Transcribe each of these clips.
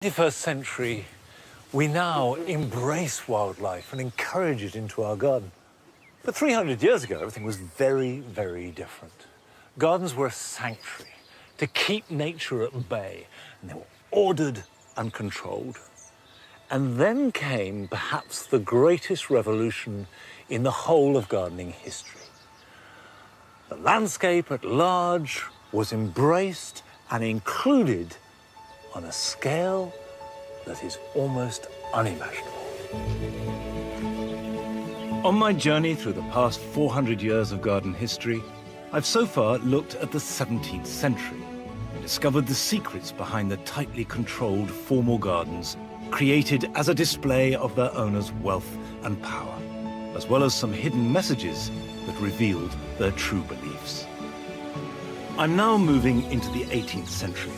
21st century, we now embrace wildlife and encourage it into our garden. But 300 years ago, everything was very, very different. Gardens were a sanctuary to keep nature at bay, and they were ordered and controlled. And then came perhaps the greatest revolution in the whole of gardening history. The landscape at large was embraced and included on a scale that is almost unimaginable. On my journey through the past 400 years of garden history, I've so far looked at the 17th century and discovered the secrets behind the tightly controlled formal gardens created as a display of their owners' wealth and power, as well as some hidden messages that revealed their true beliefs. I'm now moving into the 18th century,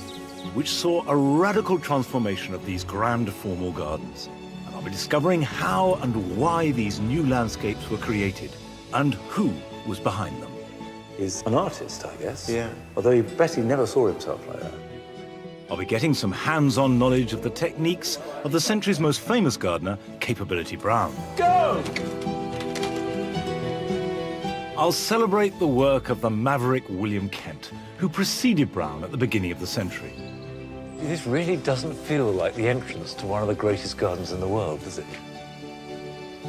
which saw a radical transformation of these grand formal gardens. And I'll be discovering how and why these new landscapes were created and who was behind them. He's an artist, I guess. Yeah. Although he bet he never saw himself like that. I'll be getting some hands-on knowledge of the techniques of the century's most famous gardener, Capability Brown. Go! I'll celebrate the work of the maverick William Kent, who preceded Brown at the beginning of the century. This really doesn't feel like the entrance to one of the greatest gardens in the world, does it?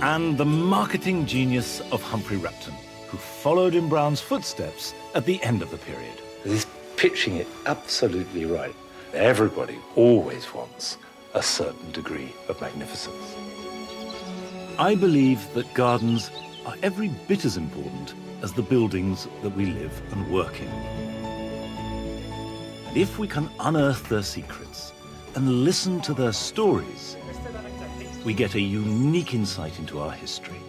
And the marketing genius of Humphrey Repton, who followed in Brown's footsteps at the end of the period. He's pitching it absolutely right. Everybody always wants a certain degree of magnificence. I believe that gardens are every bit as important as the buildings that we live and work in. And if we can unearth their secrets and listen to their stories, we get a unique insight into our history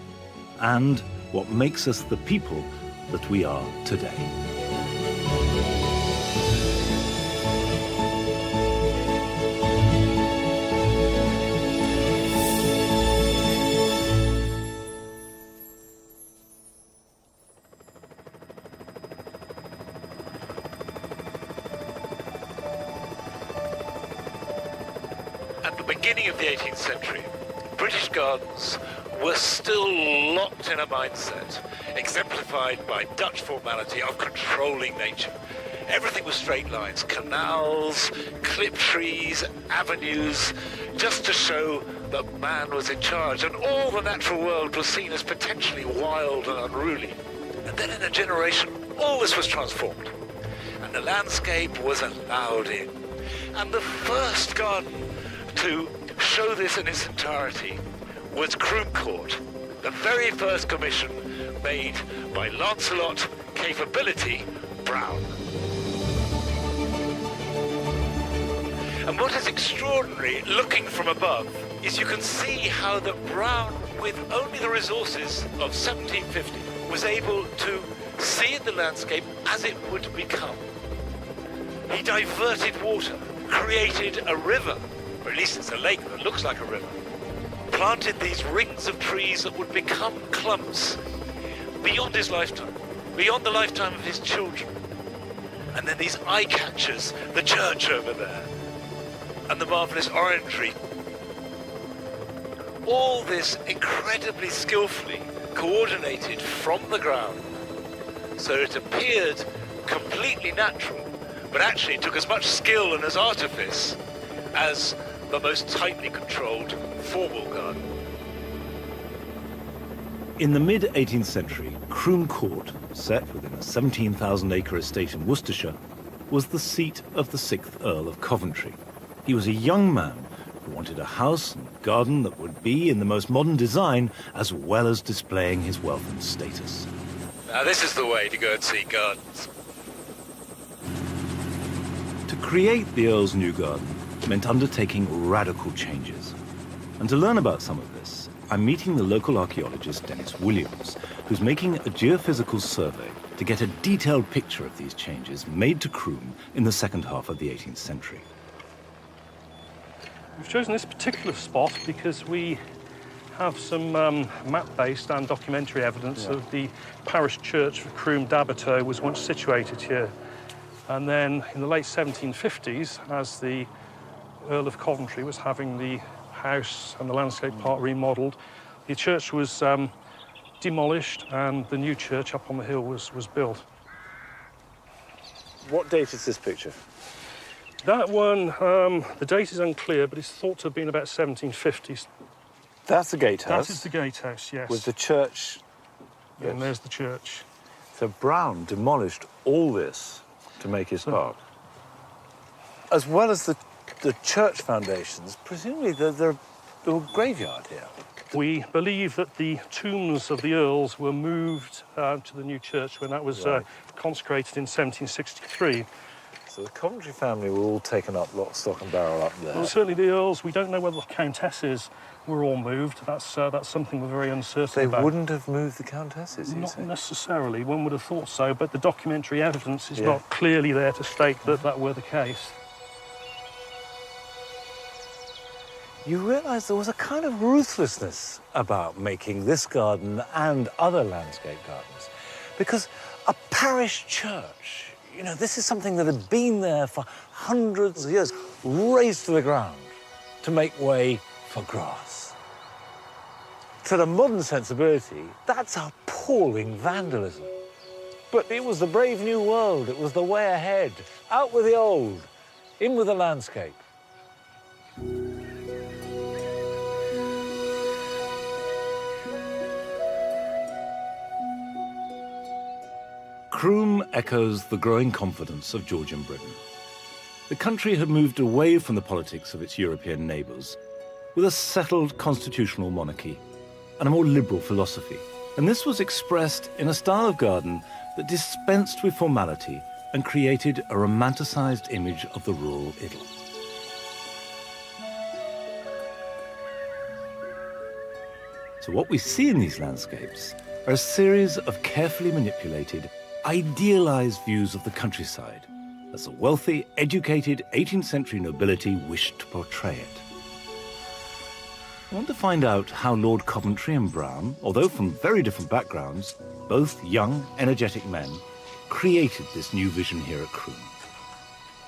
and what makes us the people that we are today. At the beginning of the 18th century, British gardens were still locked in a mindset, exemplified by Dutch formality of controlling nature. Everything was straight lines, canals, clipped trees, avenues, just to show that man was in charge, and all the natural world was seen as potentially wild and unruly. And then in a generation, all this was transformed, and the landscape was allowed in. And the first garden to show this in its entirety was Croom Court, the very first commission made by Lancelot Capability Brown. And what is extraordinary, looking from above, is you can see how that Brown, with only the resources of 1750, was able to see the landscape as it would become. He diverted water, created a river, or at least it's a lake that looks like a river, planted these rings of trees that would become clumps beyond his lifetime, beyond the lifetime of his children. And then these eye catchers, the church over there, and the marvellous orangery. All this incredibly skillfully coordinated from the ground, so it appeared completely natural, but actually took as much skill and as artifice as the most tightly controlled formal garden. In the mid-18th century, Croom Court, set within a 17,000-acre estate in Worcestershire, was the seat of the 6th Earl of Coventry. He was a young man who wanted a house and garden that would be in the most modern design, as well as displaying his wealth and status. Now this is the way to go and see gardens. To create the Earl's new garden meant undertaking radical changes. And to learn about some of this, I'm meeting the local archaeologist Dennis Williams, who's making a geophysical survey to get a detailed picture of these changes made to Croom in the second half of the 18th century. We've chosen this particular spot because we have some map-based and documentary evidence of the parish church for Croom Dabertow was once situated here. And then in the late 1750s, as the Earl of Coventry was having the house and the landscape park remodelled. The church was demolished and the new church up on the hill was built. What date is this picture? That one, the date is unclear, but it's thought to have been about 1750s. That's the gatehouse. That is the gatehouse, yes. With the church. And there's the church. So Brown demolished all this to make his park. As well as the church foundations, presumably there were a graveyard here. We believe that the tombs of the earls were moved to the new church when that was consecrated in 1763. So the Coventry family were all taken up, lock, stock and barrel up there. Well, certainly the earls. We don't know whether the countesses were all moved. That's something we're very uncertain about. They wouldn't have moved the countesses, you Not say? necessarily. One would have thought so, but the documentary evidence is not clearly there to state that that were the case. You realise there was a kind of ruthlessness about making this garden and other landscape gardens. Because a parish church, you know, this is something that had been there for hundreds of years, razed to the ground to make way for grass. To the modern sensibility, that's appalling vandalism. But it was the brave new world. It was the way ahead. Out with the old, in with the landscape. Croom echoes the growing confidence of Georgian Britain. The country had moved away from the politics of its European neighbours, with a settled constitutional monarchy and a more liberal philosophy. And this was expressed in a style of garden that dispensed with formality and created a romanticised image of the rural idyll. So what we see in these landscapes are a series of carefully manipulated, idealised views of the countryside, as the wealthy, educated 18th century nobility wished to portray it. I want to find out how Lord Coventry and Brown, although from very different backgrounds, both young, energetic men, created this new vision here at Croom.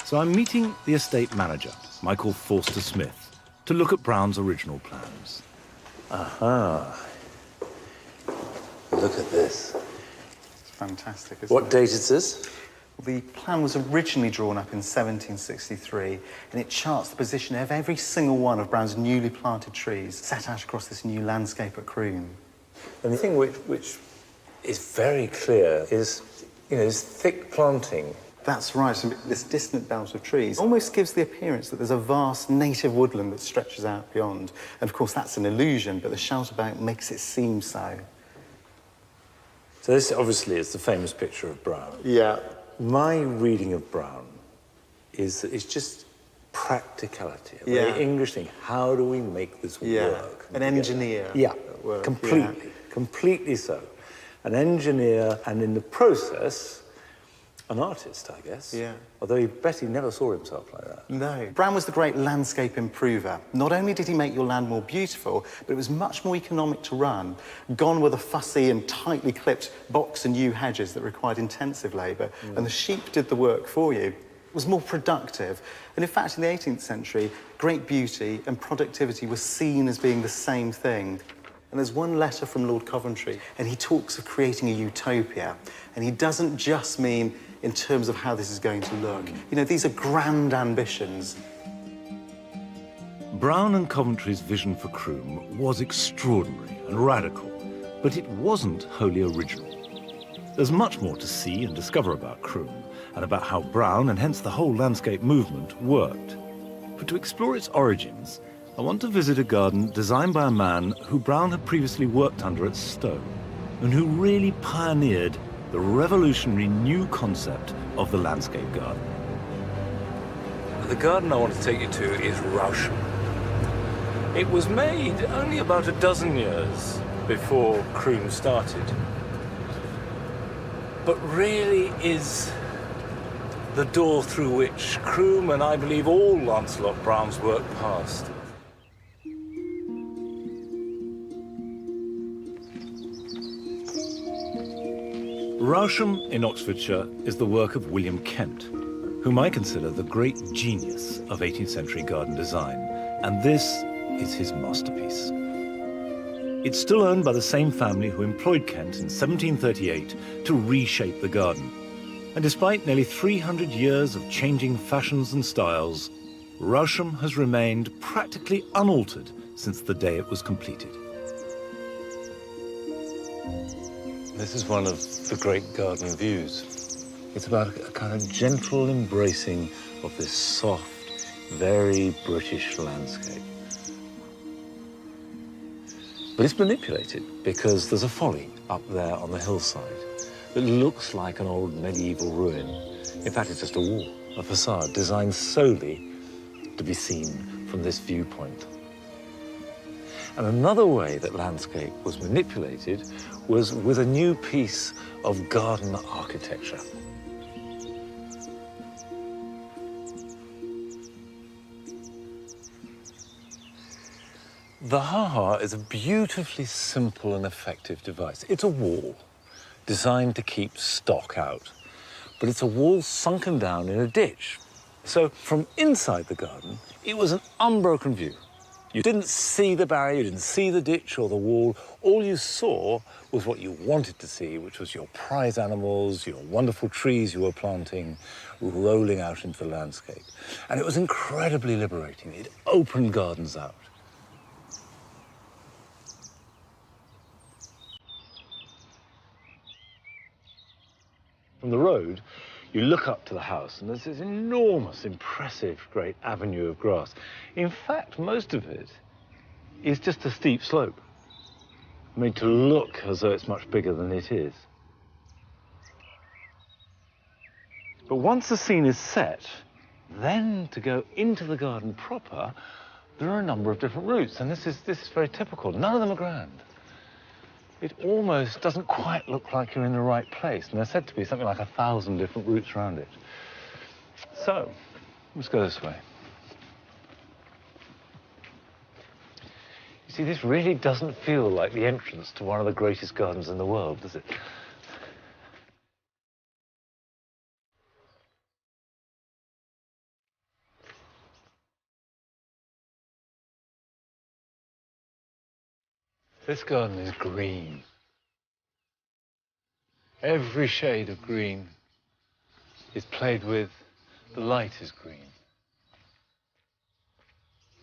So I'm meeting the estate manager, Michael Forster Smith, to look at Brown's original plans. Aha. Look at this. Fantastic, isn't What it? date is this? The plan was originally drawn up in 1763, and it charts the position of every single one of Brown's newly planted trees set out across this new landscape at Croom. And the thing which is very clear is, you know, this thick planting. That's right, so this distant belt of trees almost gives the appearance that there's a vast native woodland that stretches out beyond. And of course, that's an illusion, but the shelterbank makes it seem so. So this obviously is the famous picture of Brown. Yeah. My reading of Brown is that it's just practicality, a very Yeah. English thing. How do we make this work? An engineer. Yeah, at work, completely, completely so. An engineer, and in the process, an artist, I guess. Yeah. Although Betty never saw himself like that. No. Brown was the great landscape improver. Not only did he make your land more beautiful, but it was much more economic to run. Gone were the fussy and tightly clipped box and yew hedges that required intensive labour, and the sheep did the work for you. It was more productive. And in fact, in the 18th century, great beauty and productivity were seen as being the same thing. And there's one letter from Lord Coventry, and he talks of creating a utopia. And he doesn't just mean in terms of how this is going to look. You know, these are grand ambitions. Brown and Coventry's vision for Croom was extraordinary and radical, but it wasn't wholly original. There's much more to see and discover about Croom, and about how Brown, and hence the whole landscape movement, worked. But to explore its origins, I want to visit a garden designed by a man who Brown had previously worked under at Stowe, and who really pioneered the revolutionary new concept of the landscape garden. The garden I want to take you to is Rousham. It was made only about a dozen years before Croom started, but really is the door through which Croom, and I believe all Lancelot Brown's work, passed. Rousham in Oxfordshire is the work of William Kent, whom I consider the great genius of 18th century garden design, and this is his masterpiece. It's still owned by the same family who employed Kent in 1738 to reshape the garden. And despite nearly 300 years of changing fashions and styles, Rousham has remained practically unaltered since the day it was completed. This is one of the great garden views. It's about a kind of gentle embracing of this soft, very British landscape. But it's manipulated because there's a folly up there on the hillside that looks like an old medieval ruin. In fact, it's just a wall, a facade designed solely to be seen from this viewpoint. And another way that landscape was manipulated was with a new piece of garden architecture. The ha-ha is a beautifully simple and effective device. It's a wall designed to keep stock out, but it's a wall sunken down in a ditch. So from inside the garden, it was an unbroken view. You didn't see the barrier, you didn't see the ditch or the wall. All you saw was what you wanted to see, which was your prize animals, your wonderful trees you were planting, rolling out into the landscape. And it was incredibly liberating. It opened gardens out. From the road, you look up to the house, and there's this enormous, impressive, great avenue of grass. In fact, most of it is just a steep slope, made to look as though it's much bigger than it is. But once the scene is set, then to go into the garden proper, there are a number of different routes, and this is very typical. None of them are grand. It almost doesn't quite look like you're in the right place, and there's said to be something like 1,000 different routes around it. So, let's go this way. You see, this really doesn't feel like the entrance to one of the greatest gardens in the world, does it? This garden is green. Every shade of green is played with. The light is green.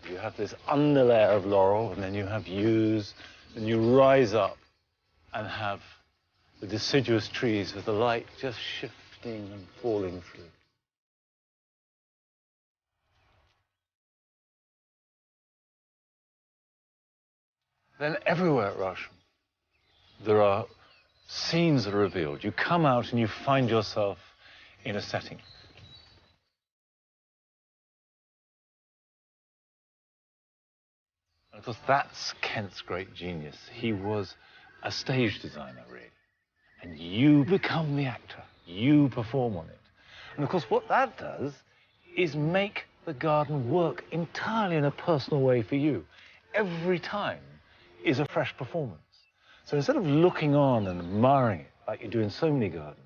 You have this underlayer of laurel, and then you have yews, and you rise up and have the deciduous trees with the light just shifting and falling through. Then everywhere at Rousham, there are scenes that are revealed. You come out and you find yourself in a setting. And of course, that's Kent's great genius. He was a stage designer, really. And you become the actor. You perform on it. And of course, what that does is make the garden work entirely in a personal way for you. Every time is a fresh performance. So instead of looking on and admiring it like you do in so many gardens,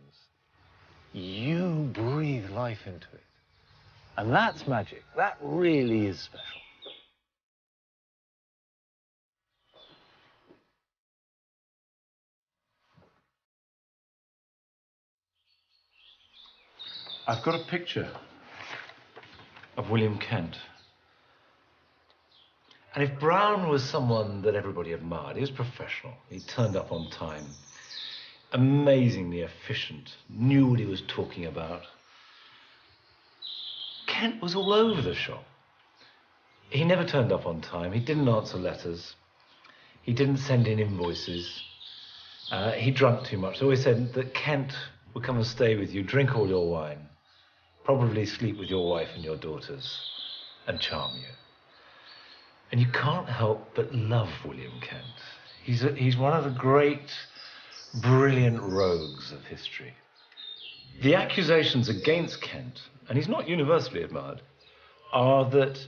you breathe life into it. And that's magic. That really is special. I've got a picture of William Kent. And if Brown was someone that everybody admired, he was professional. He turned up on time, amazingly efficient, knew what he was talking about. Kent was all over the shop. He never turned up on time. He didn't answer letters. He didn't send in invoices. He drank too much. They always said that Kent would come and stay with you, drink all your wine, probably sleep with your wife and your daughters, and charm you. And you can't help but love William Kent. He's one of the great, brilliant rogues of history. The accusations against Kent, and he's not universally admired, are that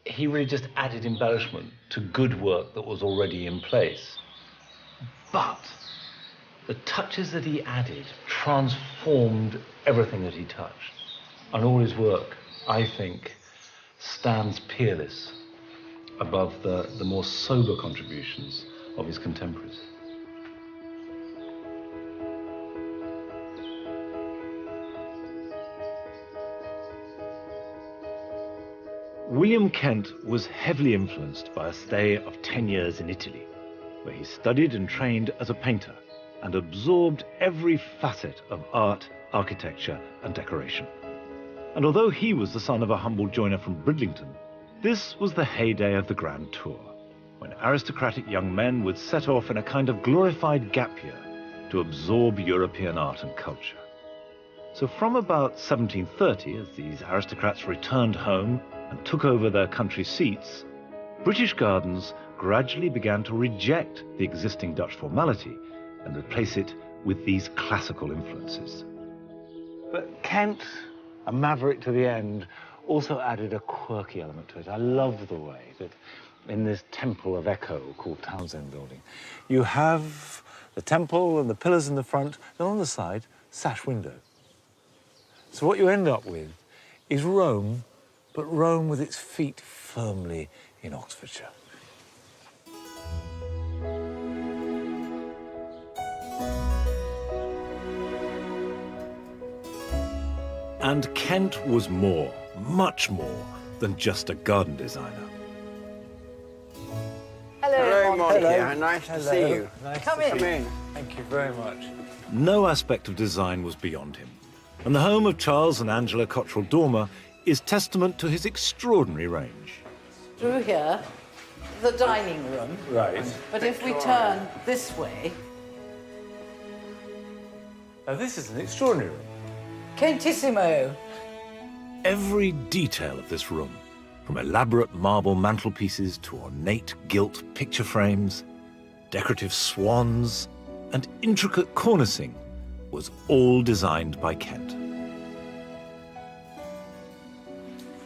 he really just added embellishment to good work that was already in place. But the touches that he added transformed everything that he touched. And all his work, I think, stands peerless above the more sober contributions of his contemporaries. William Kent was heavily influenced by a stay of 10 years in Italy, where he studied and trained as a painter and absorbed every facet of art, architecture, and decoration. And although he was the son of a humble joiner from Bridlington, this was the heyday of the Grand Tour, when aristocratic young men would set off in a kind of glorified gap year to absorb European art and culture. So from about 1730, as these aristocrats returned home and took over their country seats, British Gardens gradually began to reject the existing Dutch formality and replace it with these classical influences. But Kent, a maverick to the end, also added a quirky element to it. I love the way that in this temple of echo called Townsend Building, you have the temple and the pillars in the front, and on the side, sash window. So what you end up with is Rome, but Rome with its feet firmly in Oxfordshire. And Kent was more, much more, than just a garden designer. Hello, Monty. Monica. Nice to see you. Nice Come to in. see Come you. in. Thank you very much. No aspect of design was beyond him, and the home of Charles and Angela Cottrell Dormer is testament to his extraordinary range. Through here, the dining room. Right. But if we turn this way, Now this is an extraordinary room. Kentissimo. Every detail of this room, from elaborate marble mantelpieces to ornate gilt picture frames, decorative swans, and intricate cornicing, was all designed by Kent.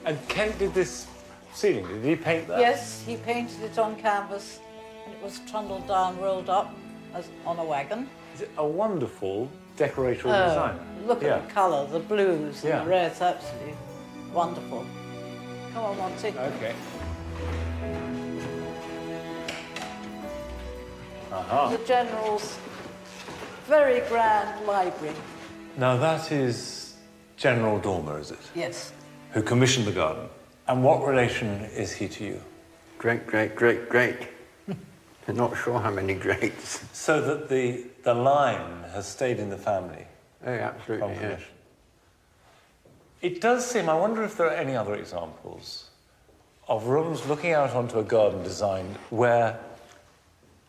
And Kent did this ceiling. Did he paint that? Yes, he painted it on canvas, and it was trundled down, rolled up as on a wagon. He's a wonderful decorator and Oh, designer. look Yeah. at the colour, the blues Yeah. and the reds, absolutely wonderful. Come on, Monty. Okay. The General's very grand library. Now that is General Dormer, is it? Yes. Who commissioned the garden. And what relation is he to you? Great, great, great, great. I'm not sure how many greats. So that the line has stayed in the family. Oh, absolutely, From yes. commission. It does seem, I wonder if there are any other examples of rooms looking out onto a garden designed where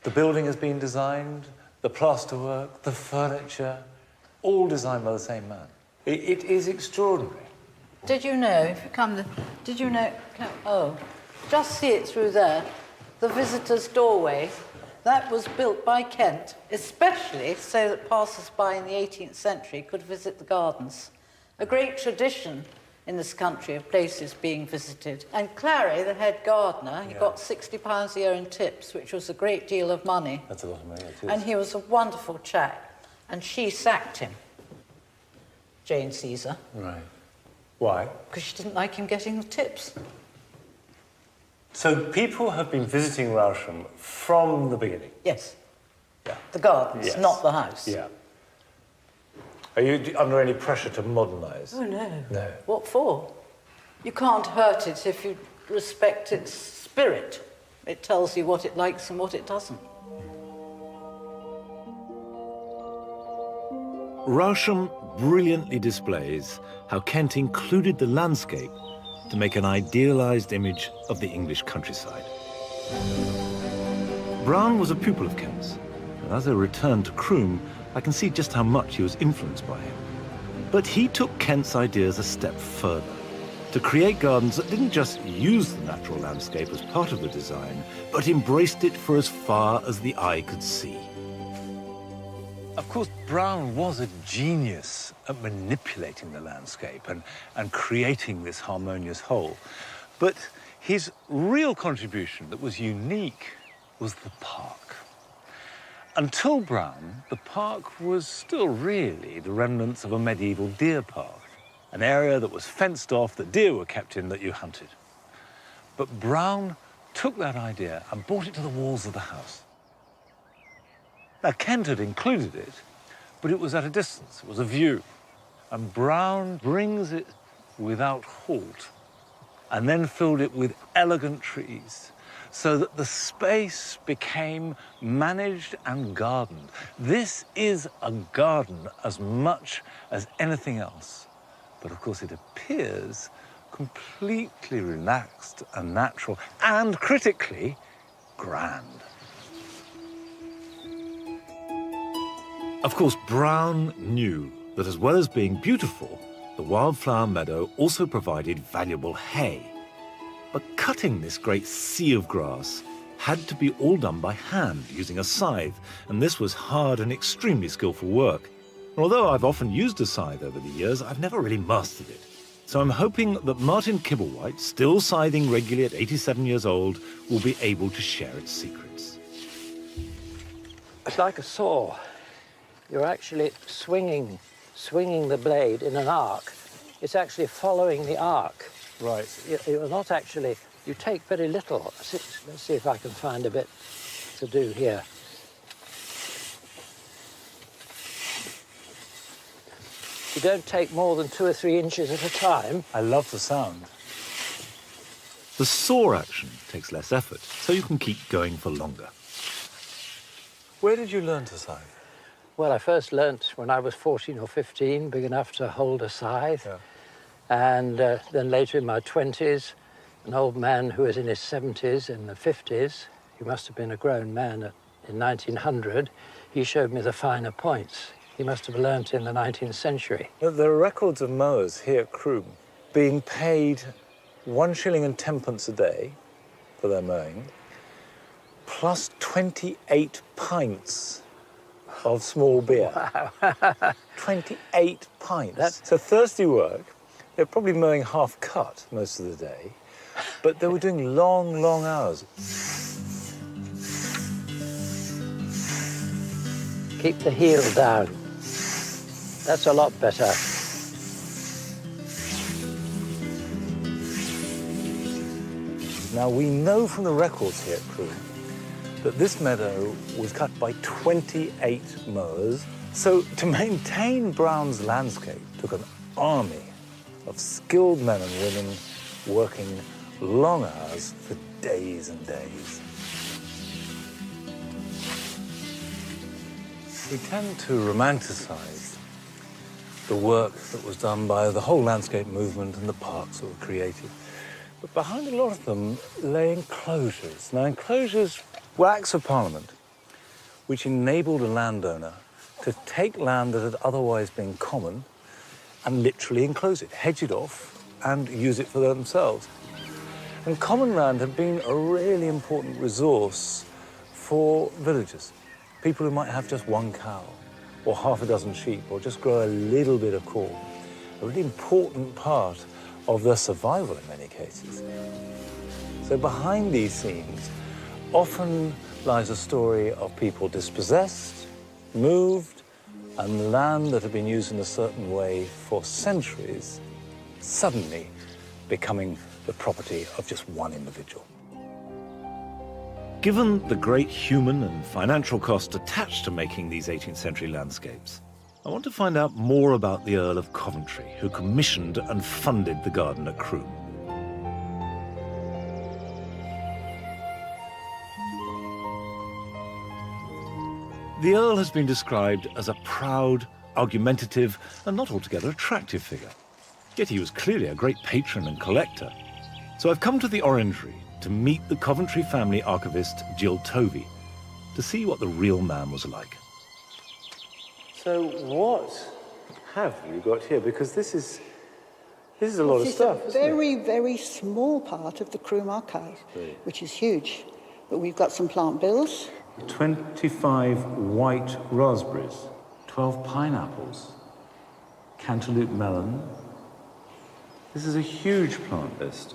the building has been designed, the plasterwork, the furniture, all designed by the same man. It is extraordinary. Did you know, if you come, did you know, oh, just see it through there, the visitor's doorway, that was built by Kent, especially so that passers-by in the 18th century could visit the gardens. A great tradition in this country of places being visited. And Clary, the head gardener, he got £60 a year in tips, which was a great deal of money. That's a lot of money, it is. And he was a wonderful chap. And she sacked him, Jane Caesar, Right. Why? because she didn't like him getting the tips. So people have been visiting Rousham from the beginning? Yes. Yeah. The gardens, Yes. not the house. Yeah. Are you under any pressure to modernise? Oh, no. No. What for? You can't hurt it if you respect its spirit. It tells you what it likes and what it doesn't. Rousham brilliantly displays how Kent included the landscape to make an idealized image of the English countryside. Brown was a pupil of Kent's, and as I return to Croom, I can see just how much he was influenced by him. But he took Kent's ideas a step further, to create gardens that didn't just use the natural landscape as part of the design, but embraced it for as far as the eye could see. Of course, Brown was a genius at manipulating the landscape and creating this harmonious whole. But his real contribution that was unique was the park. Until Brown, the park was still really the remnants of a medieval deer park. an area that was fenced off, that deer were kept in, that you hunted. But Brown took that idea and brought it to the walls of the house. Now, Kent had included it, but it was at a distance, it was a view. And Brown brings it without halt and then filled it with elegant trees so that the space became managed and gardened. This is a garden as much as anything else. But of course, it appears completely relaxed and natural and, critically, grand. Of course, Brown knew that as well as being beautiful, the wildflower meadow also provided valuable hay. But cutting this great sea of grass had to be all done by hand, using a scythe, and this was hard and extremely skillful work. And although I've often used a scythe over the years, I've never really mastered it. So I'm hoping that Martin Kibblewhite, still scything regularly at 87 years old, will be able to share its secrets. It's like a saw. You're actually swinging the blade in an arc. It's actually following the arc. Right. You're not actually, you take very little. Let's see if I can find a bit to do here. You don't take more than 2 or 3 inches at a time. I love the sound. The saw action takes less effort, so you can keep going for longer. Where did you learn to scythe? Well, I first learnt when I was 14 or 15, big enough to hold a scythe. Yeah. And then later in my 20s, an old man who was in his 70s, in the 50s, he must have been a grown man in 1900, he showed me the finer points. He must have learnt in the 19th century. There are records of mowers here at Croom being paid 1 shilling and 10 a day for their mowing, plus 28 pints of small beer. Wow. 28 pints. So thirsty work. They're probably mowing half cut most of the day, but they were doing long, long hours. Keep the heel down. That's a lot better. Now, we know from the records here at Croom that this meadow was cut by 28 mowers. So to maintain Brown's landscape took an army of skilled men and women working long hours for days and days. We tend to romanticize the work that was done by the whole landscape movement and the parks that were created. But behind a lot of them lay enclosures. Now, enclosures were acts of parliament which enabled a landowner to take land that had otherwise been common and literally enclose it, hedge it off, and use it for themselves. And common land had been a really important resource for villagers. People who might have just 1 cow, or half a dozen sheep, or just grow a little bit of corn. A really important part of their survival in many cases. So behind these scenes often lies a story of people dispossessed, moved, and land that had been used in a certain way for centuries suddenly becoming the property of just one individual. Given the great human and financial cost attached to making these 18th century landscapes, I want to find out more about the Earl of Coventry, who commissioned and funded the garden at Croom. The Earl has been described as a proud, argumentative, and not altogether attractive figure. Yet he was clearly a great patron and collector. So I've come to the Orangery to meet the Coventry family archivist Jill Tovey to see what the real man was like. So what have you got here? Because this is a lot of stuff. It's a very, very small part of the Croom archive, which is huge. But we've got some plant bills. 25 white raspberries, 12 pineapples, cantaloupe melon. This is a huge plant list.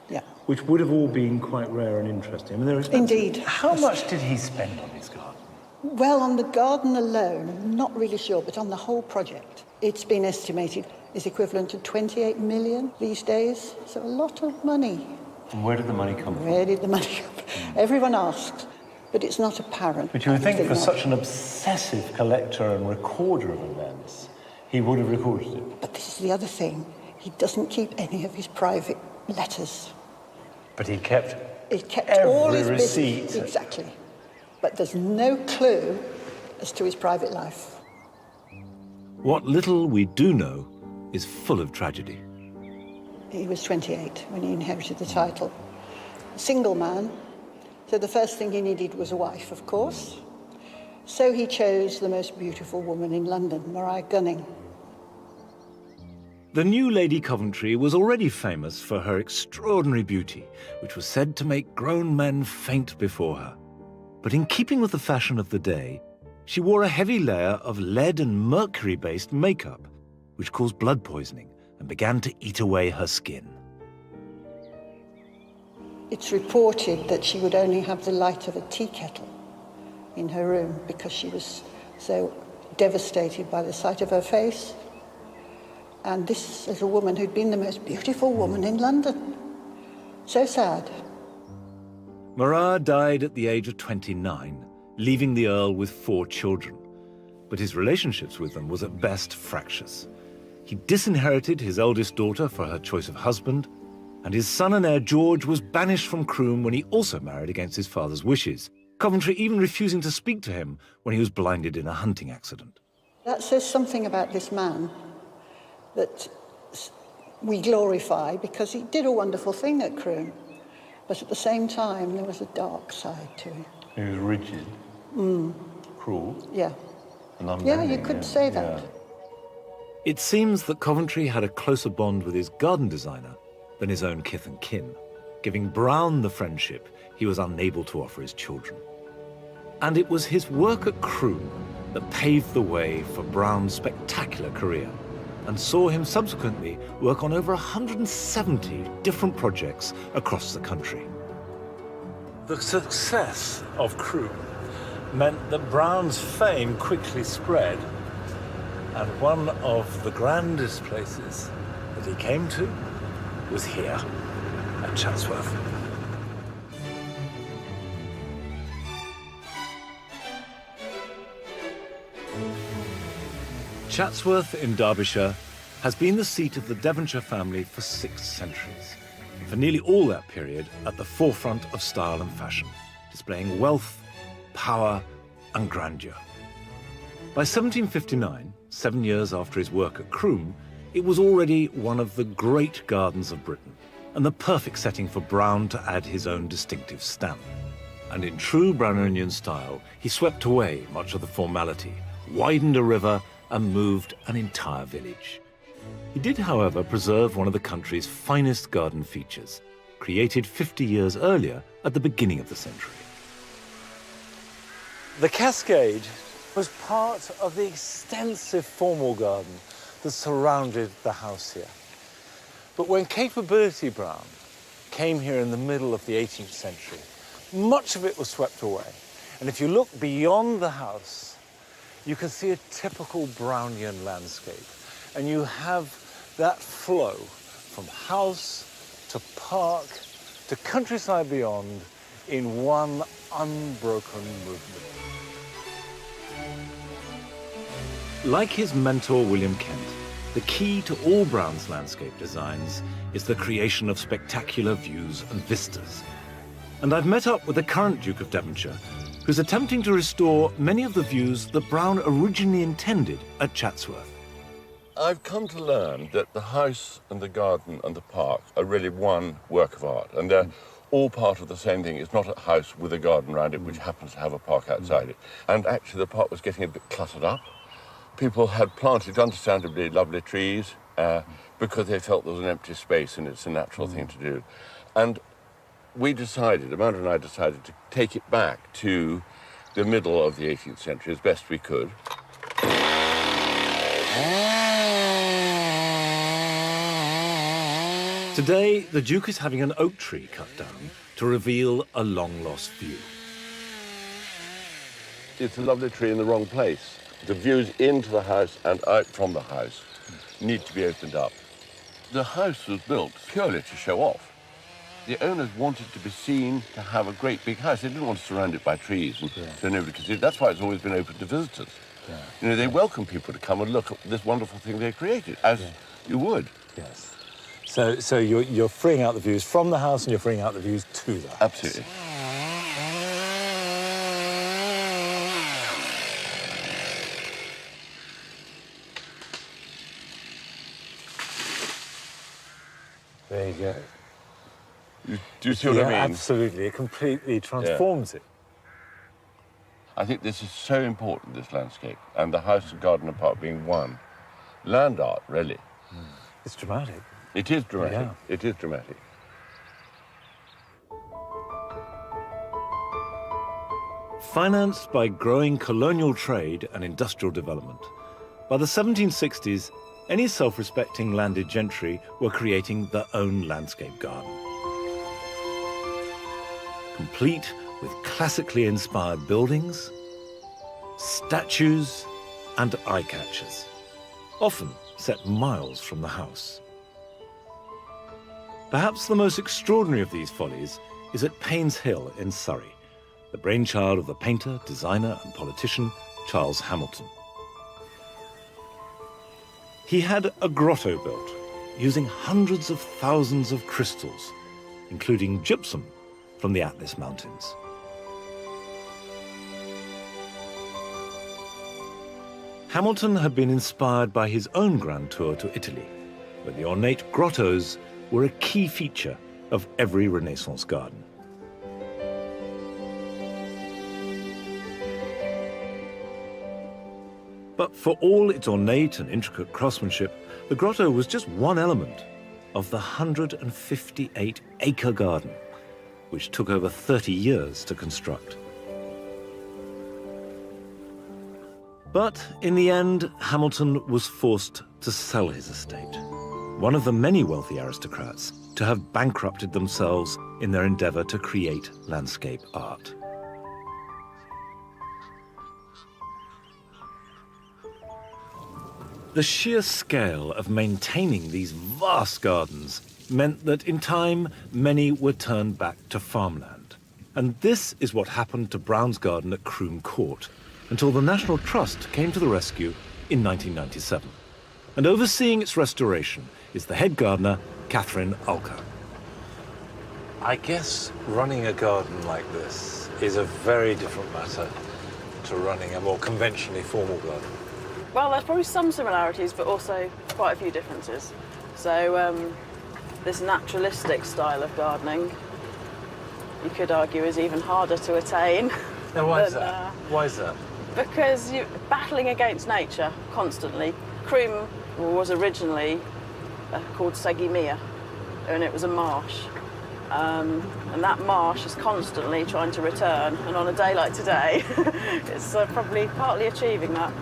Yeah. Which would have all been quite rare and interesting. I mean, they're expensive. Indeed. How much did he spend on his garden? Well, on the garden alone, I'm not really sure, but on the whole project, it's been estimated is equivalent to 28 million these days. So a lot of money. And where did the money come from? Where did the money come from? Everyone asks, but it's not apparent. But you would think for not. such an obsessive collector and recorder of events, he would have recorded it. But this is the other thing. He doesn't keep any of his private letters. But he kept All every his receipt. business. Exactly. But there's no clue as to his private life. What little we do know is full of tragedy. He was 28 when he inherited the title. A single man, so the first thing he needed was a wife, of course. So he chose the most beautiful woman in London, Maria Gunning. The new Lady Coventry was already famous for her extraordinary beauty, which was said to make grown men faint before her. But in keeping with the fashion of the day, she wore a heavy layer of lead and mercury-based makeup, which caused blood poisoning and began to eat away her skin. It's reported that she would only have the light of a tea kettle in her room because she was so devastated by the sight of her face. And this is a woman who'd been the most beautiful woman in London. So sad. Marat died at the age of 29, leaving the Earl with 4 children. But his relationships with them was at best fractious. He disinherited his eldest daughter for her choice of husband, and his son and heir George was banished from Croom when he also married against his father's wishes, Coventry even refusing to speak to him when he was blinded in a hunting accident. That says something about this man that we glorify because he did a wonderful thing at Croom. But at the same time, there was a dark side to him. He was rigid, cruel, Yeah. and Yeah, unbending. you could say that. It seems that Coventry had a closer bond with his garden designer than his own kith and kin, giving Brown the friendship he was unable to offer his children. And it was his work at Croom that paved the way for Brown's spectacular career, and saw him subsequently work on over 170 different projects across the country. The success of Croom meant that Brown's fame quickly spread, and one of the grandest places that he came to was here at Chatsworth. Chatsworth in Derbyshire has been the seat of the Devonshire family for 6 centuries, and for nearly all that period at the forefront of style and fashion, displaying wealth, power, and grandeur. By 1759, 7 years after his work at Croom, it was already one of the great gardens of Britain, and the perfect setting for Brown to add his own distinctive stamp. And in true Brownonian style, he swept away much of the formality, widened a river, and moved an entire village. He did, however, preserve one of the country's finest garden features, created 50 years earlier at the beginning of the century. The Cascade was part of the extensive formal garden that surrounded the house here. But when Capability Brown came here in the middle of the 18th century, much of it was swept away. And if you look beyond the house, you can see a typical Brownian landscape. And you have that flow from house to park to countryside beyond in one unbroken movement. Like his mentor William Kent, the key to all Brown's landscape designs is the creation of spectacular views and vistas. And I've met up with the current Duke of Devonshire, who's attempting to restore many of the views that Brown originally intended at Chatsworth. I've come to learn that the house and the garden and the park are really one work of art, and they're all part of the same thing. It's not a house with a garden around it, which happens to have a park outside it. And actually the park was getting a bit cluttered up. People had planted understandably lovely trees because they felt there was an empty space, and it's a natural thing to do. And we decided, Amanda and I decided, to take it back to the middle of the 18th century as best we could. Today, the Duke is having an oak tree cut down to reveal a long-lost view. It's a lovely tree in the wrong place. The views into the house and out from the house need to be opened up. The house was built purely to show off. The owners wanted to be seen to have a great big house. They didn't want to surround it by trees and so nobody could see it. That's why it's always been open to visitors. Yeah. You know, they welcome people to come and look at this wonderful thing they created, as you would. Yes. So you're freeing out the views from the house and you're freeing out the views to the house. Absolutely. There you go. Do you see what I mean? Absolutely. It completely transforms it. I think this is so important, this landscape, and the house and garden and park being one. Land art, really. It's dramatic. It is dramatic. Yeah. It is dramatic. Financed by growing colonial trade and industrial development, by the 1760s, any self-respecting landed gentry were creating their own landscape garden. Complete with classically inspired buildings, statues, and eye-catchers, often set miles from the house. Perhaps the most extraordinary of these follies is at Paynes Hill in Surrey, the brainchild of the painter, designer, and politician Charles Hamilton. He had a grotto built using hundreds of thousands of crystals, including gypsum from the Atlas Mountains. Hamilton had been inspired by his own grand tour to Italy, where the ornate grottos were a key feature of every Renaissance garden. But for all its ornate and intricate craftsmanship, the grotto was just one element of the 158-acre garden, which took over 30 years to construct. But in the end, Hamilton was forced to sell his estate, one of the many wealthy aristocrats to have bankrupted themselves in their endeavor to create landscape art. The sheer scale of maintaining these vast gardens meant that in time, many were turned back to farmland. And this is what happened to Brown's Garden at Croom Court, until the National Trust came to the rescue in 1997. And overseeing its restoration is the head gardener, Catherine Ulker. I guess running a garden like this is a very different matter to running a more conventionally formal garden. Well, there's probably some similarities, but also quite a few differences. So this naturalistic style of gardening, you could argue, is even harder to attain. Now, why is that? Why is that? Because you're battling against nature constantly. Croom was originally called Segimia, and it was a marsh. And that marsh is constantly trying to return, and on a day like today, it's probably partly achieving that.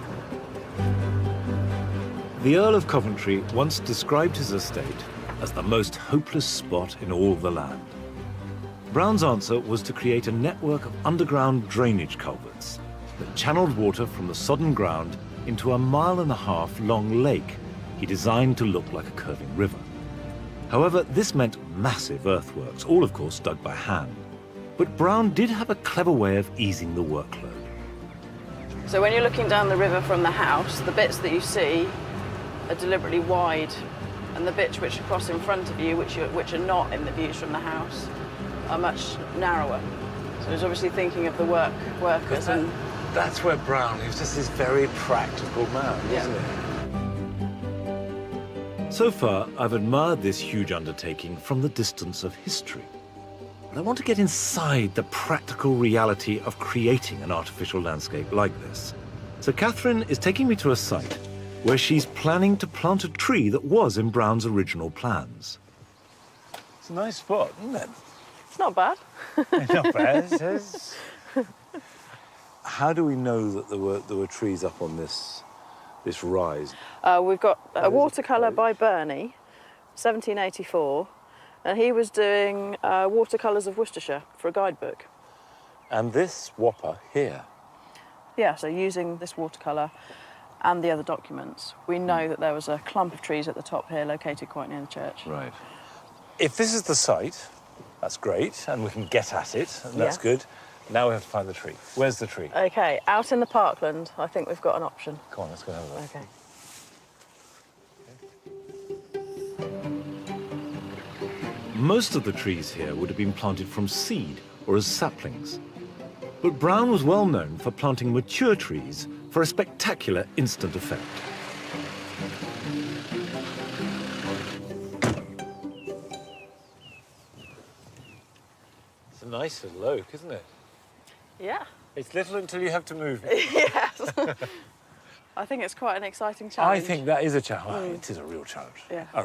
The Earl of Coventry once described his estate as the most hopeless spot in all the land. Brown's answer was to create a network of underground drainage culverts that channeled water from the sodden ground into a 1.5 mile long lake he designed to look like a curving river. However, this meant massive earthworks, all of course dug by hand. But Brown did have a clever way of easing the workload. So when you're looking down the river from the house, the bits that you see are deliberately wide, and the bits which are across in front of you, which are not in the views from the house, are much narrower. So he's obviously thinking of the workers. And that's where Brown, he was just this very practical man, wasn't he? So far, I've admired this huge undertaking from the distance of history. But I want to get inside the practical reality of creating an artificial landscape like this. So Catherine is taking me to a site where she's planning to plant a tree that was in Brown's original plans. It's a nice spot, isn't it? It's not bad. Not bad. How do we know that there were trees up on this rise? We've got a watercolour by Burney, 1784, and he was doing watercolours of Worcestershire for a guidebook. And this whopper here? Yeah, so using this watercolour, and the other documents, we know that there was a clump of trees at the top here located quite near the church. Right. If this is the site, that's great, and we can get at it, and that's good. Now we have to find the tree. Where's the tree? OK, out in the parkland, I think we've got an option. Come on, let's go have a look. OK. Most of the trees here would have been planted from seed or as saplings. But Brown was well known for planting mature trees for a spectacular instant effect. It's a nice little oak, isn't it? Yeah. It's little until you have to move it. Yes. I think it's quite an exciting challenge. I think that is a challenge. It is a real challenge. Yeah. I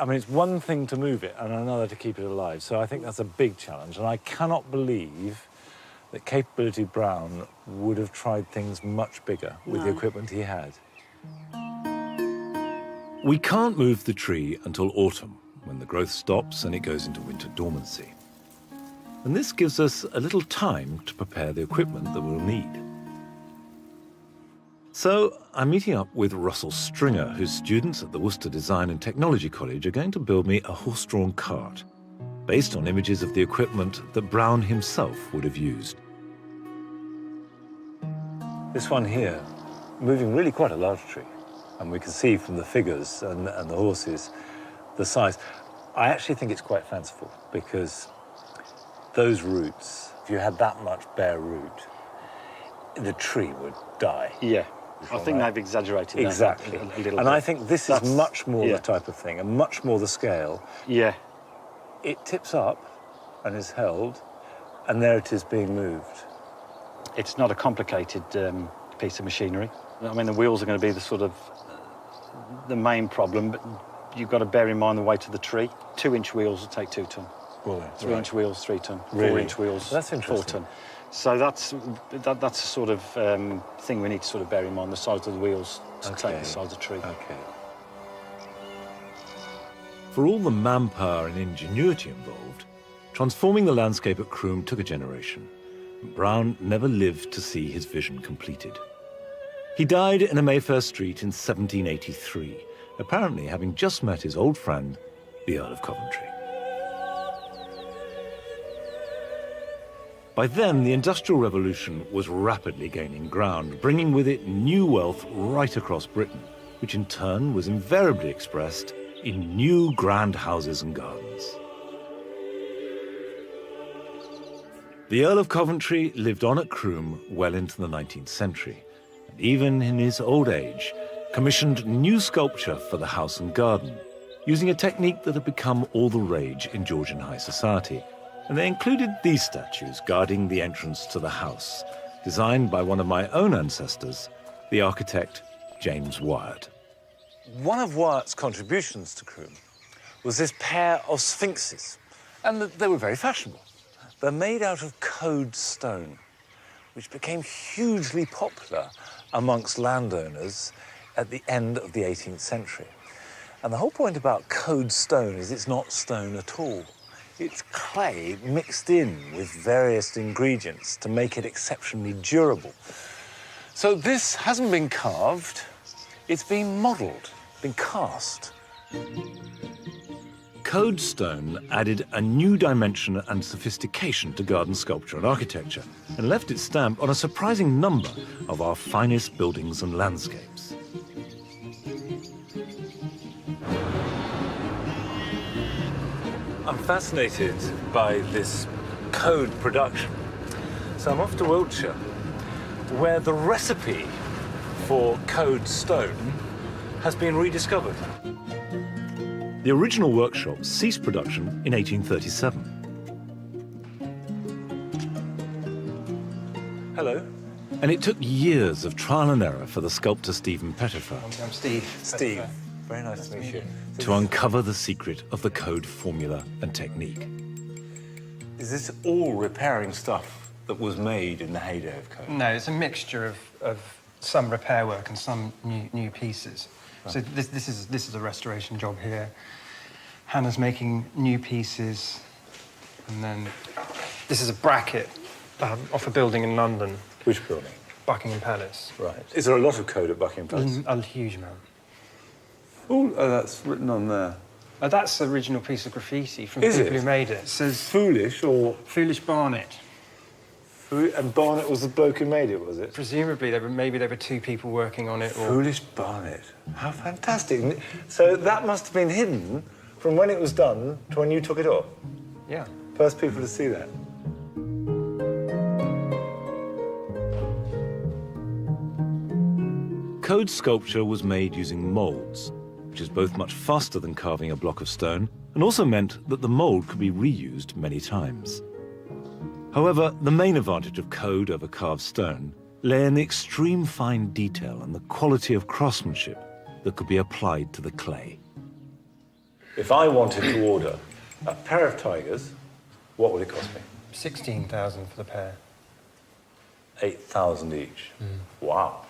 mean, it's one thing to move it and another to keep it alive. So I think that's a big challenge. And I cannot believe that Capability Brown would have tried things much bigger with the equipment he had. We can't move the tree until autumn, when the growth stops and it goes into winter dormancy. And this gives us a little time to prepare the equipment that we'll need. So I'm meeting up with Russell Stringer, whose students at the Worcester Design and Technology College are going to build me a horse-drawn cart, based on images of the equipment that Brown himself would have used. This one here, moving really quite a large tree. And we can see from the figures and the horses, the size. I actually think it's quite fanciful, because those roots, if you had that much bare root, the tree would die. Yeah. I think they've exaggerated that exactly. a little bit. And I think this is much more the type of thing, and much more the scale. Yeah. It tips up and is held, and there it is being moved. It's not a complicated piece of machinery. I mean, the wheels are going to be the sort of the main problem, but you've got to bear in mind the weight of the tree. 2-inch wheels will take 2 ton. Well, 3-inch wheels, 3 ton. Really? 4-inch wheels, That's 4 interesting. ton. So that's the sort of thing we need to sort of bear in mind, the size of the wheels to take the size of the tree. Okay. For all the manpower and ingenuity involved, transforming the landscape at Croom took a generation. Brown never lived to see his vision completed. He died in a Mayfair street in 1783, apparently having just met his old friend, the Earl of Coventry. By then, the Industrial Revolution was rapidly gaining ground, bringing with it new wealth right across Britain, which in turn was invariably expressed in new grand houses and gardens. The Earl of Coventry lived on at Croom well into the 19th century, and even in his old age, commissioned new sculpture for the house and garden, using a technique that had become all the rage in Georgian high society. And they included these statues guarding the entrance to the house, designed by one of my own ancestors, the architect James Wyatt. One of Wyatt's contributions to Croom was this pair of sphinxes, and they were very fashionable. They're made out of Coed stone, which became hugely popular amongst landowners at the end of the 18th century. And the whole point about Coed stone is it's not stone at all. It's clay mixed in with various ingredients to make it exceptionally durable. So this hasn't been carved, it's been modelled, been cast. Coed stone added a new dimension and sophistication to garden sculpture and architecture, and left its stamp on a surprising number of our finest buildings and landscapes. I'm fascinated by this Coed production. So I'm off to Wiltshire, where the recipe for Coed stone has been rediscovered. The original workshop ceased production in 1837. Hello. And it took years of trial and error for the sculptor Stephen Pettifer. I'm Steve. Steve. Very nice to meet you. To uncover the secret of the Coed formula and technique. Is this all repairing stuff that was made in the heyday of Coed? No, it's a mixture of some repair work and some new pieces. Right. So this is a restoration job here. Hannah's making new pieces, and then this is a bracket off a building in London. Which building? Buckingham Palace. Right. Is there a lot of code at Buckingham Palace? A huge amount. Oh, that's written on there. That's the original piece of graffiti from Is people it? who made it. It says Foolish or... Foolish Barnet. And Barnet was the bloke who made it, was it? Presumably, maybe there were two people working on it. Or... Foolish Barnet. How fantastic. So that must have been hidden from when it was done to when you took it off? Yeah. First people to see that. Code sculpture was made using molds, which is both much faster than carving a block of stone and also meant that the mold could be reused many times. However, the main advantage of code over carved stone lay in the extreme fine detail and the quality of craftsmanship that could be applied to the clay. If I wanted to order a pair of tigers, what would it cost me? 16,000 for the pair. 8,000 each. Wow.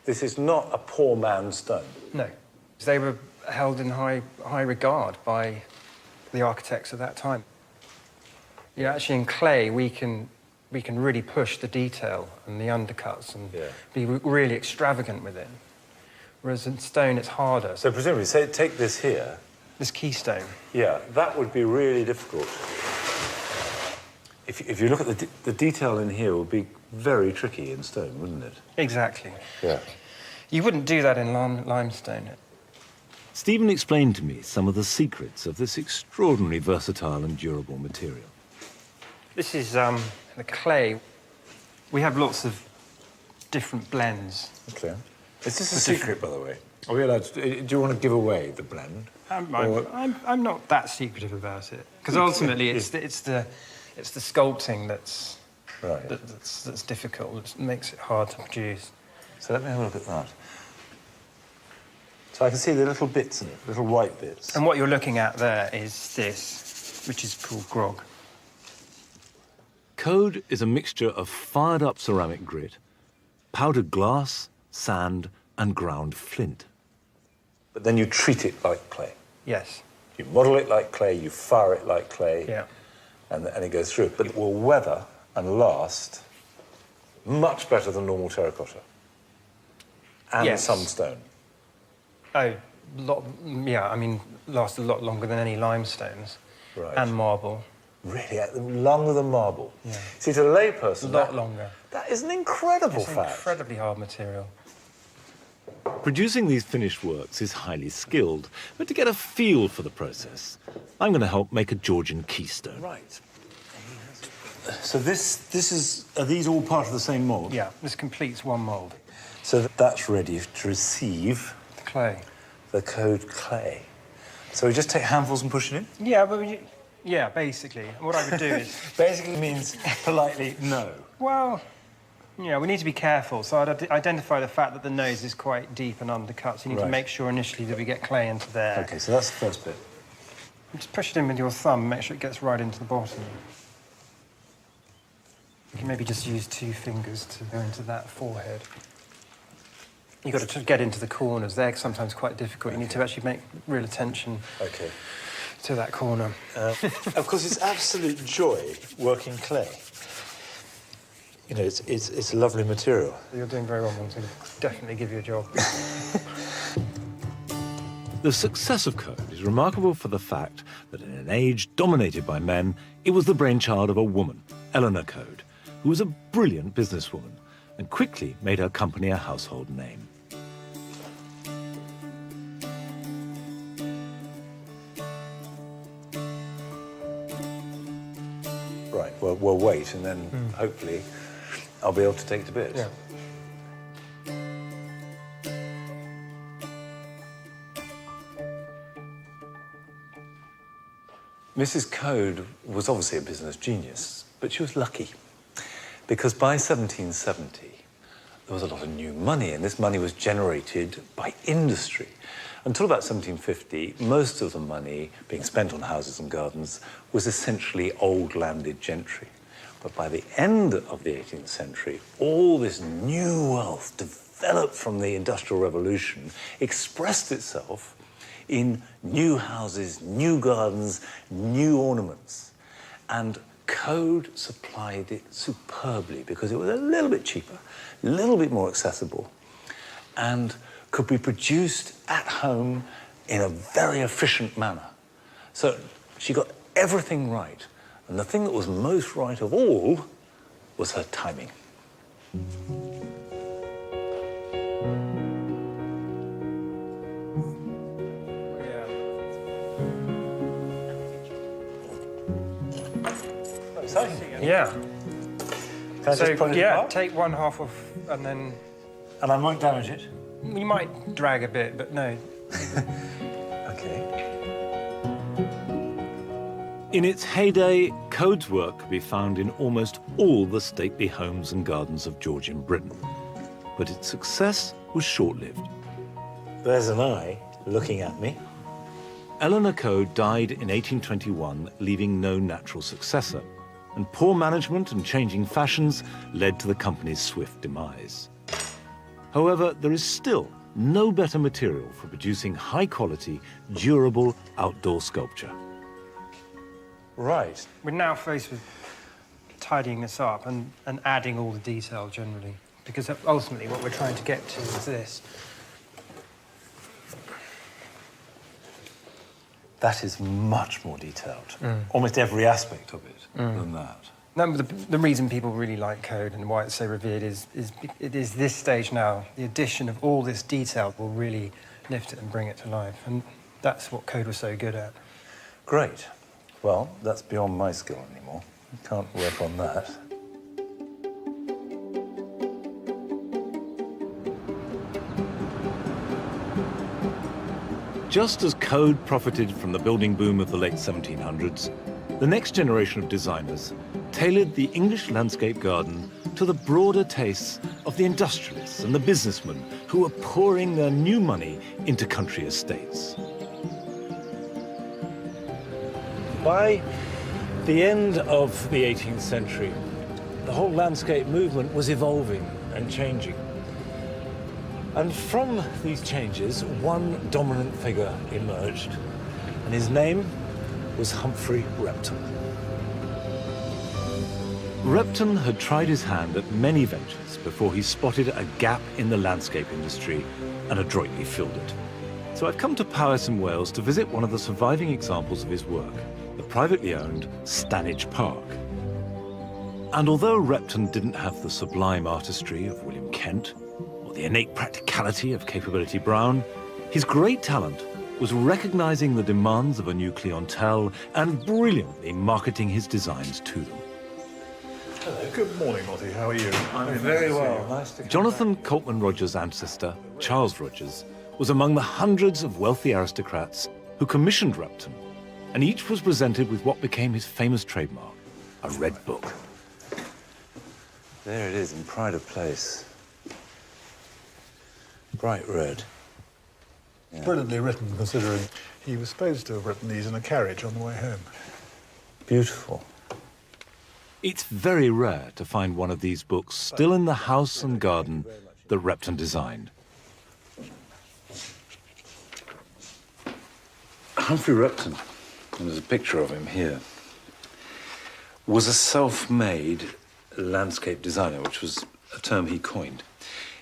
This is not a poor man's stone. No. They were held in high regard by the architects of that time. You know, actually in clay, we can really push the detail and the undercuts and be really extravagant with it. Whereas in stone, it's harder. So presumably, say, take this here. This keystone. Yeah, that would be really difficult. If you look at the detail in here, would be very tricky in stone, wouldn't it? Exactly. Yeah. You wouldn't do that in limestone. Stephen explained to me some of the secrets of this extraordinarily versatile and durable material. This is the clay. We have lots of different blends. Okay. Is this a secret, by the way? Are we allowed to, do you want to give away the blend? I'm not that secretive about it because ultimately it's the sculpting that's that's difficult. It makes it hard to produce. So let me have a look at that. So I can see the little bits in it, little white bits. And what you're looking at there is this, which is called grog. Code is a mixture of fired-up ceramic grit, powdered glass, sand, and ground flint. But then you treat it like clay. Yes. You model it like clay, you fire it like clay, Yeah. and it goes through. But it will weather and last much better than normal terracotta. And Yes. some stone. Oh, yeah, I mean, lasts a lot longer than any limestones. Right. And marble. Really, longer than marble. Yeah. See, to a layperson, A lot longer. That is an incredible It's an fact. incredibly hard material. Producing these finished works is highly skilled, but to get a feel for the process, I'm going to help make a Georgian keystone. Right. So are these all part of the same mould? Yeah, this completes one mould. So that's ready to receive The clay. the code clay. So we just take handfuls and push it in? Yeah, but yeah, basically. What I would do is... Basically means politely no. Well, yeah, we need to be careful. So I'd identify the fact that the nose is quite deep and undercut. So you need to Right. make sure initially that we get clay into there. OK, so that's the first bit. Just push it in with your thumb, make sure it gets right into the bottom. You can maybe just use 2 fingers to go into that forehead. You've got to get into the corners. They're sometimes quite difficult. You need to actually make real attention to that corner. Of course, it's absolute joy working clay. You know, it's a lovely material. You're doing very well, Monty. Definitely give you a job. The success of Code is remarkable for the fact that in an age dominated by men, it was the brainchild of a woman, Eleanor Code, who was a brilliant businesswoman and quickly made her company a household name. Right, well, we'll wait, and then hopefully I'll be able to take it to bits. Yeah. Mrs. Code was obviously a business genius, but she was lucky. Because by 1770, there was a lot of new money, and this money was generated by industry. Until about 1750, most of the money being spent on houses and gardens was essentially old landed gentry. But by the end of the 18th century, all this new wealth developed from the Industrial Revolution expressed itself in new houses, new gardens, new ornaments. And Code supplied it superbly because it was a little bit cheaper, a little bit more accessible, and could be produced at home in a very efficient manner. So she got everything right. And the thing that was most right of all was her timing. Yeah. Can I So, just put it yeah, apart? take one half off and then... And I won't damage it? You might drag a bit, but no. Okay. In its heyday, Code's work could be found in almost all the stately homes and gardens of Georgian Britain. But its success was short-lived. There's an eye looking at me. Eleanor Code died in 1821, leaving no natural successor, and poor management and changing fashions led to the company's swift demise. However, there is still no better material for producing high-quality, durable outdoor sculpture. Right. We're now faced with tidying this up and adding all the detail generally, because ultimately what we're trying to get to is this. That is much more detailed. Almost every aspect of it than that. No, but the reason people really like Code and why it's so revered is it is this stage now. The addition of all this detail will really lift it and bring it to life. And that's what Code was so good at. Great. Well, that's beyond my skill anymore. I can't work on that. Just as Code profited from the building boom of the late 1700s, the next generation of designers tailored the English landscape garden to the broader tastes of the industrialists and the businessmen who were pouring their new money into country estates. By the end of the 18th century, the whole landscape movement was evolving and changing. And from these changes, one dominant figure emerged, and his name was Humphrey Repton. Repton had tried his hand at many ventures before he spotted a gap in the landscape industry and adroitly filled it. So I've come to Powys in Wales to visit one of the surviving examples of his work, the privately owned Stanage Park. And although Repton didn't have the sublime artistry of William Kent, or the innate practicality of Capability Brown, his great talent was recognizing the demands of a new clientele and brilliantly marketing his designs to them. Hello. Good morning, Lottie. How are you? I'm very well. Nice to Jonathan Coltman Rogers' ancestor, Charles Rogers, was among the hundreds of wealthy aristocrats who commissioned Repton, and each was presented with what became his famous trademark, a red book. There it is in pride of place. Bright red. Yeah. Brilliantly written, considering he was supposed to have written these in a carriage on the way home. Beautiful. It's very rare to find one of these books still in the house and garden that Repton designed. Humphrey Repton, and there's a picture of him here, was a self-made landscape designer, which was a term he coined.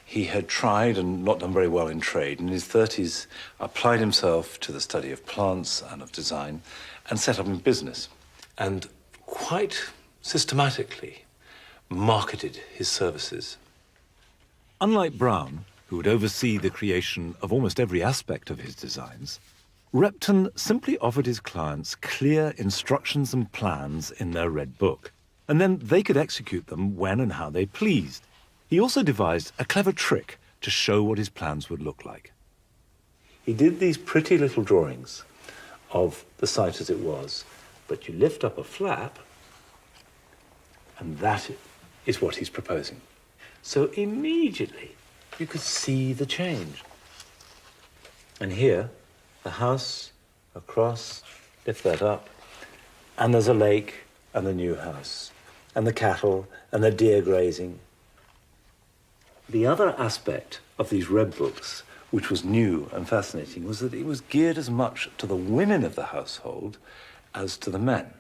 He had tried and not done very well in trade. In his 30s, applied himself to the study of plants and of design and set up in business. And quite systematically marketed his services. Unlike Brown, who would oversee the creation of almost every aspect of his designs, Repton simply offered his clients clear instructions and plans in their red book, and then they could execute them when and how they pleased. He also devised a clever trick to show what his plans would look like. He did these pretty little drawings of the site as it was, but you lift up a flap, and that is what he's proposing. So immediately you could see the change. And here, the house across, lift that up, and there's a lake and the new house, and the cattle and the deer grazing. The other aspect of these red books, which was new and fascinating, was that it was geared as much to the women of the household as to the men.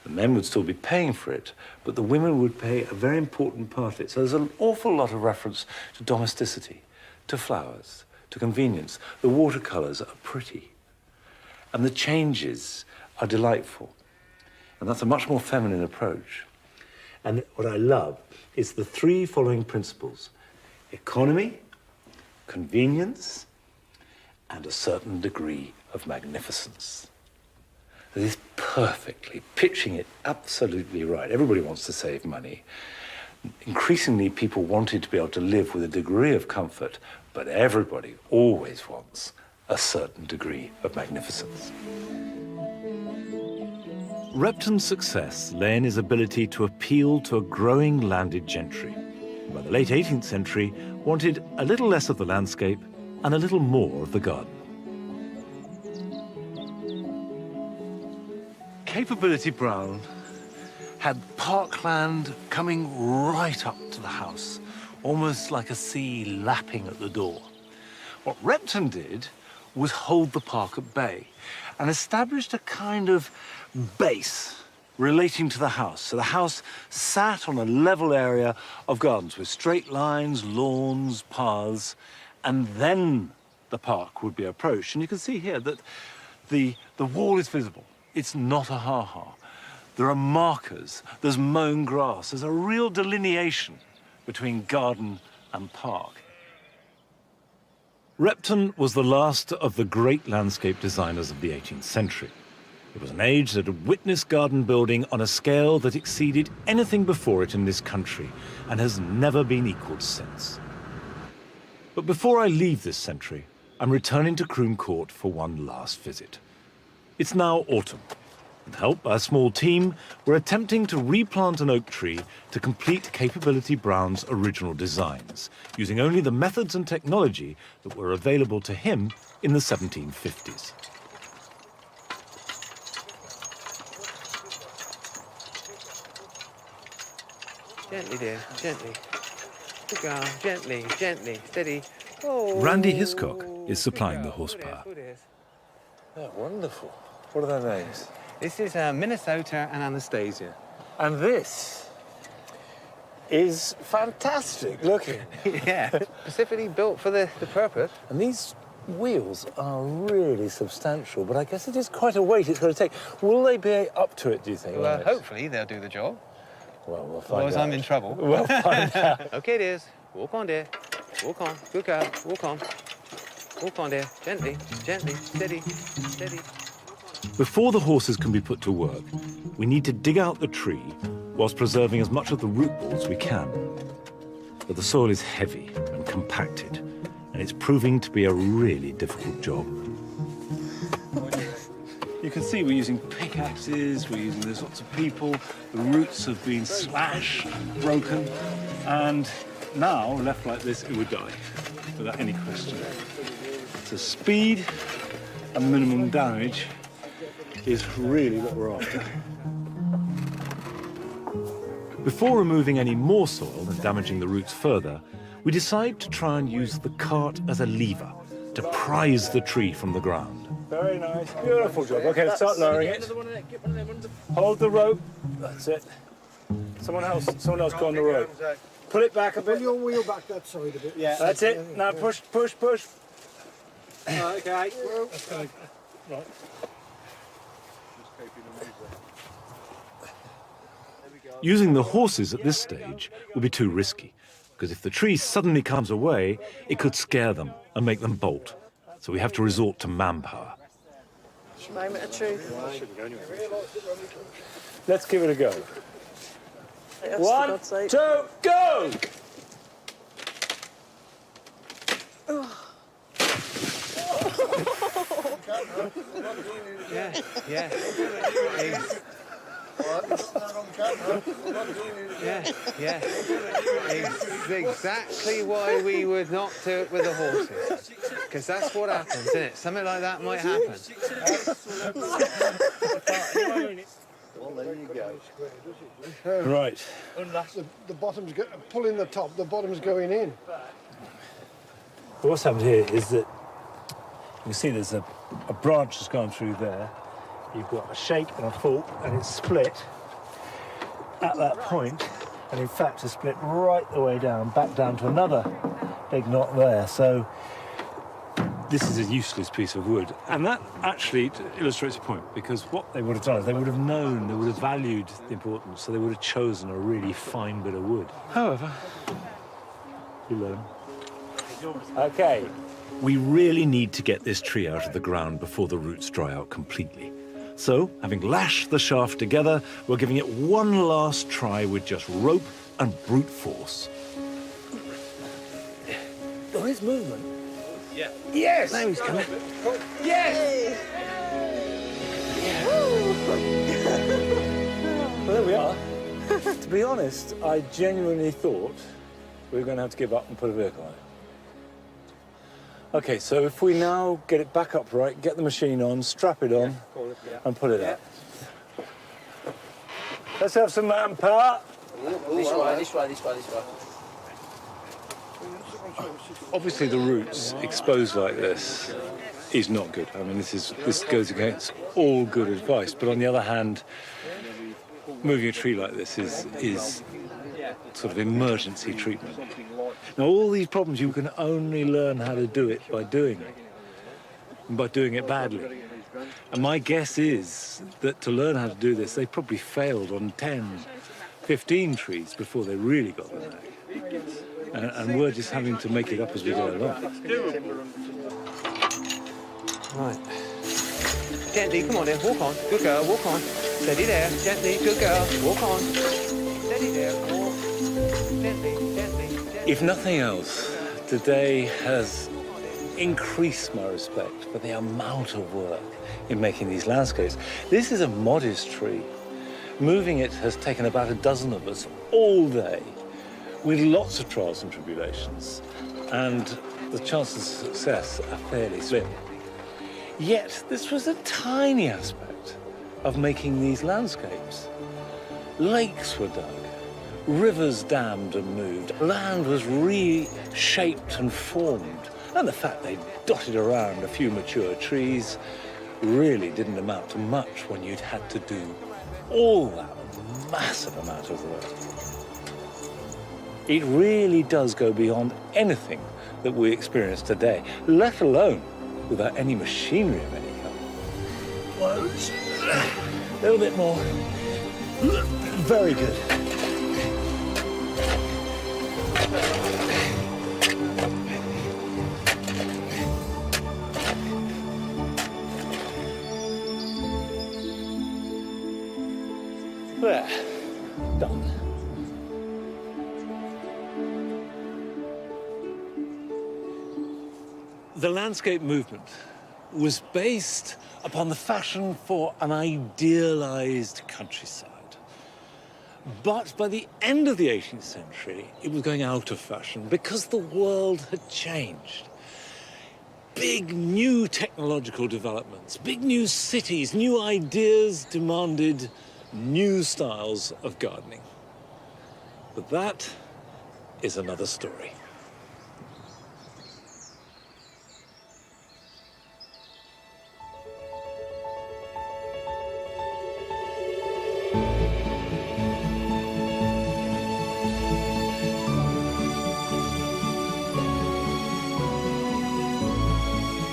The men would still be paying for it, but the women would pay a very important part of it. So there's an awful lot of reference to domesticity, to flowers, to convenience. The watercolours are pretty, and the changes are delightful. And that's a much more feminine approach. And what I love is the three following principles: economy, convenience, and a certain degree of magnificence. It is perfectly pitching it absolutely right. Everybody wants to save money. Increasingly, people wanted to be able to live with a degree of comfort, but everybody always wants a certain degree of magnificence. Repton's success lay in his ability to appeal to a growing landed gentry. By the late 18th century, wanted a little less of the landscape and a little more of the garden. Capability Brown had parkland coming right up to the house, almost like a sea lapping at the door. What Repton did was hold the park at bay and established a kind of base relating to the house. So the house sat on a level area of gardens with straight lines, lawns, paths, and then the park would be approached. And you can see here that the wall is visible. It's not a ha-ha. There are markers, there's mown grass, there's a real delineation between garden and park. Repton was the last of the great landscape designers of the 18th century. It was an age that had witnessed garden building on a scale that exceeded anything before it in this country and has never been equalled since. But before I leave this century, I'm returning to Croom Court for one last visit. It's now autumn, and helped by a small team, we're attempting to replant an oak tree to complete Capability Brown's original designs, using only the methods and technology that were available to him in the 1750s. Gently, dear, gently. Good girl, gently, gently, steady. Oh. Randy Hiscock is supplying the horsepower. Oh, wonderful. What are their names? This is Minnesota and Anastasia. And this is fantastic looking. Yeah, specifically built for the purpose. And these wheels are really substantial, but I guess it is quite a weight it's going to take. Will they be up to it, do you think? Well, hopefully they'll do the job. Well, we'll find Otherwise out. I'm in trouble. We'll find out. Okay, dears. Walk on, dear. Walk on. Good girl. Walk on. Walk on, dear. Gently, gently, steady, steady. Before the horses can be put to work, we need to dig out the tree whilst preserving as much of the root balls we can. But the soil is heavy and compacted, and it's proving to be a really difficult job. You can see we're using pickaxes, there's lots of people, the roots have been slashed, broken, and now, left like this, it would die, without any question. So speed and minimum damage is really what we're after. Before removing any more soil and damaging the roots further, we decide to try and use the cart as a lever to prise the tree from the ground. Very nice, beautiful job. Okay, let's start lowering it. Hold the rope. That's it. Someone else go on the rope. Pull it back a bit. Pull your wheel back that side a bit. Yeah, that's it. Now push, push, push. Okay. Right. Using the horses at this stage would be too risky, because if the tree suddenly comes away, it could scare them and make them bolt. So we have to resort to manpower. Moment of truth. Let's give it a go. Yes, 1, 2, go! Yeah, yeah. Yeah. It's exactly why we would not do it with the horses. Because that's what happens, isn't it? Something like that might happen. Well, there you go. Right. The bottom's pulling the top, the bottom's going in. What's happened here is that you can see there's a branch that's gone through there, you've got a shake and a fault, and it's split at that point, and in fact it's split right the way down, back down to another big knot there. So this is a useless piece of wood, and that actually illustrates a point, because what they would have done is they would have known, they would have valued the importance, so they would have chosen a really fine bit of wood. However, you learn. Okay. We really need to get this tree out of the ground before the roots dry out completely. So, having lashed the shaft together, we're giving it one last try with just rope and brute force. There is movement. Yeah. Yes! Now he's coming. Yes! Well, there we are. To be honest, I genuinely thought we were going to have to give up and put a vehicle on it. OK, so if we now get it back upright, get the machine on, strap it on, and put it out. Let's have some manpower. This way, this way, this way, this way. Obviously, the roots exposed like this is not good. I mean, this goes against all good advice. But on the other hand, moving a tree like this is sort of emergency treatment. Now, all these problems, you can only learn how to do it by doing it, and by doing it badly. And my guess is that to learn how to do this, they probably failed on 10, 15 trees before they really got the knack. And we're just having to make it up as we go along. Right. Gently, come on then, walk on. Good girl, walk on. Steady there, gently, good girl, walk on. Steady there, walk. Gently, gently, gently. If nothing else, today has increased my respect for the amount of work in making these landscapes. This is a modest tree. Moving it has taken about a dozen of us all day, with lots of trials and tribulations, and the chances of success are fairly slim. Yet, this was a tiny aspect of making these landscapes. Lakes were dug, rivers dammed and moved, land was reshaped and formed, and the fact they dotted around a few mature trees really didn't amount to much when you'd had to do all that massive amount of work. It really does go beyond anything that we experience today, let alone without any machinery of any kind. Once, a little bit more. Very good. There, done. The landscape movement was based upon the fashion for an idealized countryside. But by the end of the 18th century, it was going out of fashion because the world had changed. Big new technological developments, big new cities, new ideas demanded new styles of gardening. But that is another story.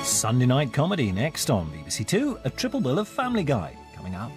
Sunday night comedy next on BBC Two, a triple bill of Family Guy coming up.